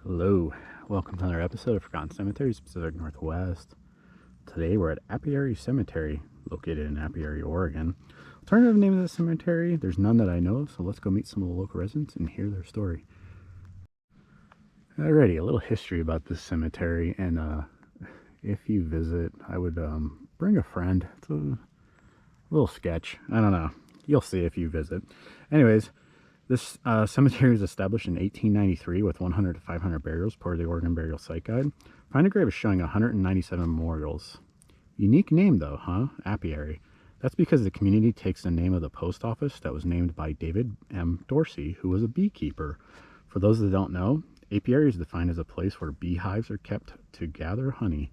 Hello, welcome to another episode of Forgotten Cemeteries, Pacific Northwest. Today we're at Apiary Cemetery, located in Apiary, Oregon. Alternative name of the cemetery, there's none that I know of, so let's go meet some of the local residents and hear their story. Alrighty, a little history about this cemetery, and if you visit, I would bring a friend. It's a little sketch. I don't know. You'll see if you visit. Anyways, this cemetery was established in 1893 with 100 to 500 burials per the Oregon Burial Site Guide. Find a grave is showing 197 memorials. Unique name though, huh? Apiary. That's because the community takes the name of the post office that was named by David M. Dorsey, who was a beekeeper. For those that don't know, apiary is defined as a place where beehives are kept to gather honey.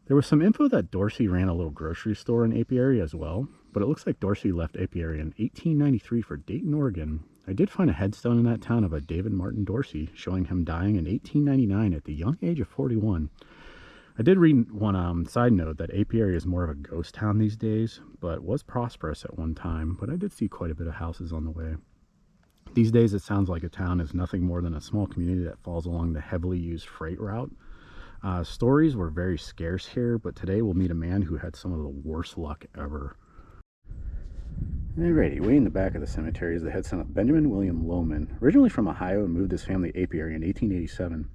There was some info that Dorsey ran a little grocery store in Apiary as well, but it looks like Dorsey left Apiary in 1893 for Dayton, Oregon. I did find a headstone in that town of a David Martin Dorsey, showing him dying in 1899 at the young age of 41. I did read one side note that Apiary is more of a ghost town these days, but was prosperous at one time, but I did see quite a bit of houses on the way. These days it sounds like a town is nothing more than a small community that falls along the heavily used freight route. Stories were very scarce here, but today we'll meet a man who had some of the worst luck ever. Alrighty, way in the back of the cemetery is the headstone of Benjamin William Lowman, originally from Ohio and moved his family to Apiary in 1887.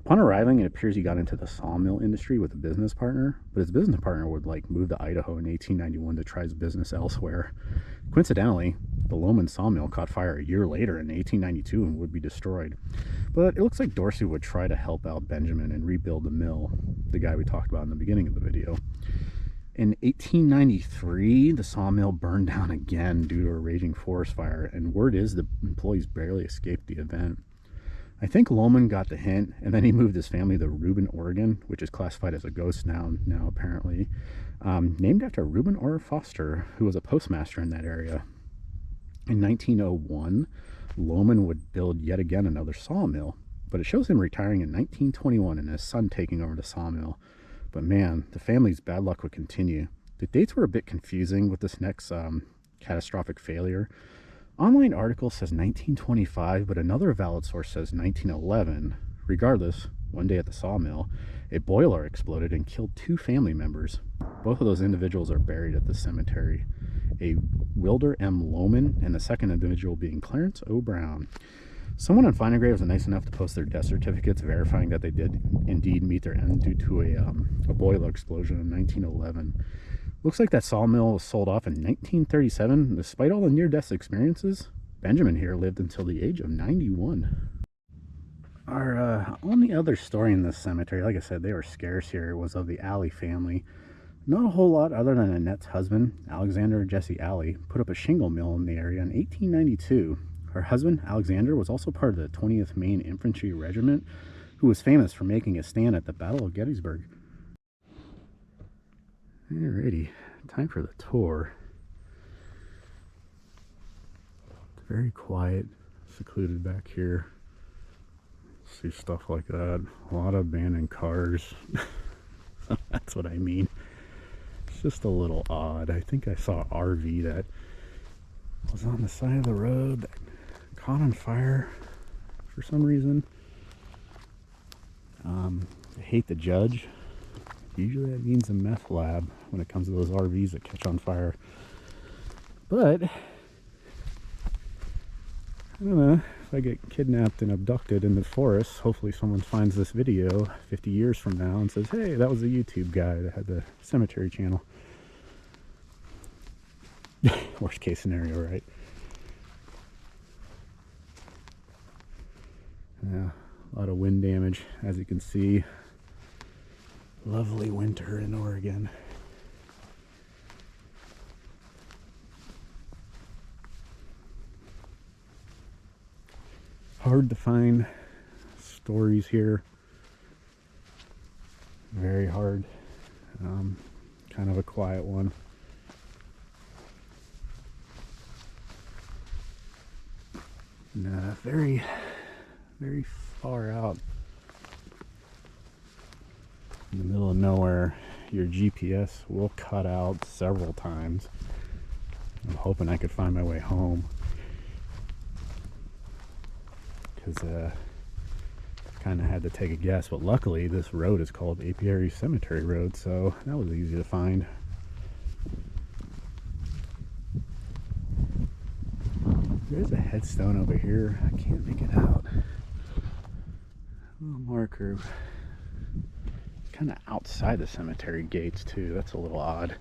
Upon arriving, it appears he got into the sawmill industry with a business partner, but his business partner would move to Idaho in 1891 to try his business elsewhere. Coincidentally, the Lowman sawmill caught fire a year later in 1892 and would be destroyed. But it looks like Dorsey would try to help out Benjamin and rebuild the mill, the guy we talked about in the beginning of the video. In 1893, the sawmill burned down again due to a raging forest fire, and word is the employees barely escaped the event. I think Lowman got the hint, and then he moved his family to Reuben, Oregon, which is classified as a ghost town now apparently, named after Reuben Orr Foster, who was a postmaster in that area. In 1901, Lowman would build yet again another sawmill, but it shows him retiring in 1921 and his son taking over the sawmill. But man, the family's bad luck would continue. The dates were a bit confusing with this next catastrophic failure. Online article says 1925, but another valid source says 1911. Regardless, one day at the sawmill, a boiler exploded and killed 2 family members. Both of those individuals are buried at the cemetery. A Wilder M. Lowman, and the second individual being Clarence O. Brown. Someone on Find a Grave was nice enough to post their death certificates verifying that they did indeed meet their end due to a boiler explosion in 1911. Looks like that sawmill was sold off in 1937. Despite all the near-death experiences, Benjamin here lived until the age of 91. Our only other story in this cemetery, like I said, they were scarce here, was of the Alley family. Not a whole lot other than Annette's husband, Alexander Jesse Alley, put up a shingle mill in the area in 1892. Her husband, Alexander, was also part of the 20th Maine Infantry Regiment, who was famous for making a stand at the Battle of Gettysburg. Alrighty, time for the tour. It's very quiet, secluded back here. See stuff like that. A lot of abandoned cars. That's what I mean. It's just a little odd. I think I saw an RV that was on the side of the road that caught on fire for some reason. I hate to judge. Usually that means a meth lab when it comes to those RVs that catch on fire. But I don't know, if I get kidnapped and abducted in the forest, hopefully someone finds this video 50 years from now and says, hey, that was the YouTube guy that had the cemetery channel. Worst case scenario, right? Yeah, a lot of wind damage, as you can see. Lovely winter in Oregon. Hard to find stories here. Very hard. Kind of a quiet one. And, very far out in the middle of nowhere. Your GPS will cut out several times. I'm hoping I could find my way home, because kind of had to take a guess, but luckily this road is called Apiary Cemetery Road, so that was easy to find. There's a headstone over here. I can't make it out. A little marker. Kind of outside the cemetery gates too. That's a little odd.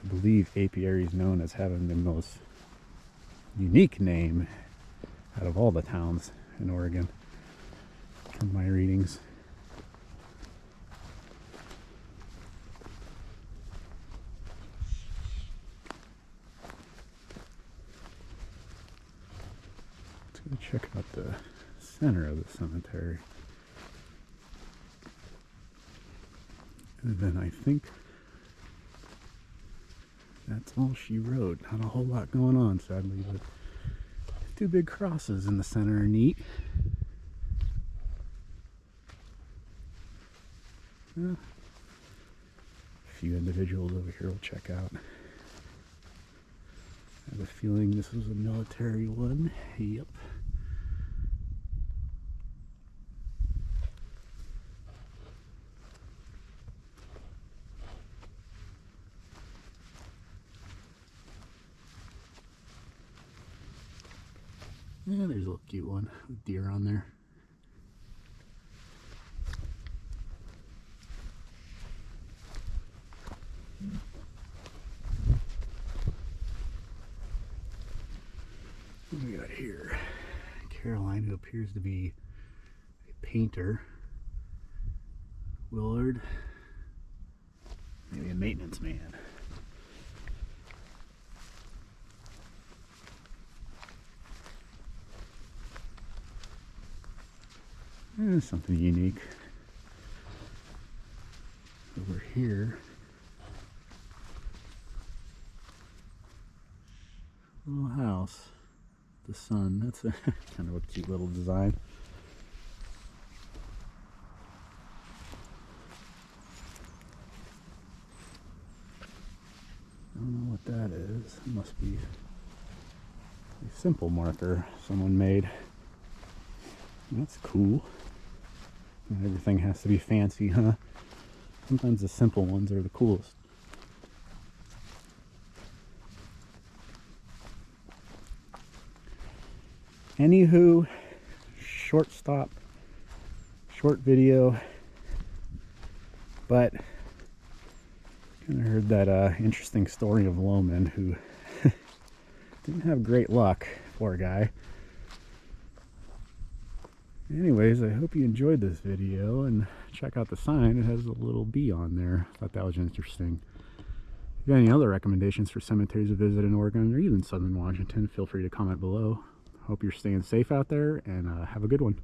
I believe Apiary is known as having the most unique name out of all the towns in Oregon, from my readings. Let's go check out the center of the cemetery. And then I think that's all she wrote. Not a whole lot going on, sadly, but two big crosses in the center are neat. A few individuals over here we'll check out. I have a feeling this was a military one. Yep. Yeah, there's a little cute one with deer on there. What do we got here? Caroline, who appears to be a painter. Willard, maybe a maintenance man. Something unique over here. Little house, the sun. That's a kind of a cute little design. I don't know what that is. It must be a simple marker someone made. That's cool. Not everything has to be fancy, huh? Sometimes the simple ones are the coolest. Anywho, short video, but kind of heard that interesting story of Lowman, who didn't have great luck, poor guy. Anyways, I hope you enjoyed this video, and check out the sign. It has a little bee on there. Thought that was interesting. If you have any other recommendations for cemeteries to visit in Oregon or even southern Washington, feel free to comment below. Hope you're staying safe out there, and have a good one.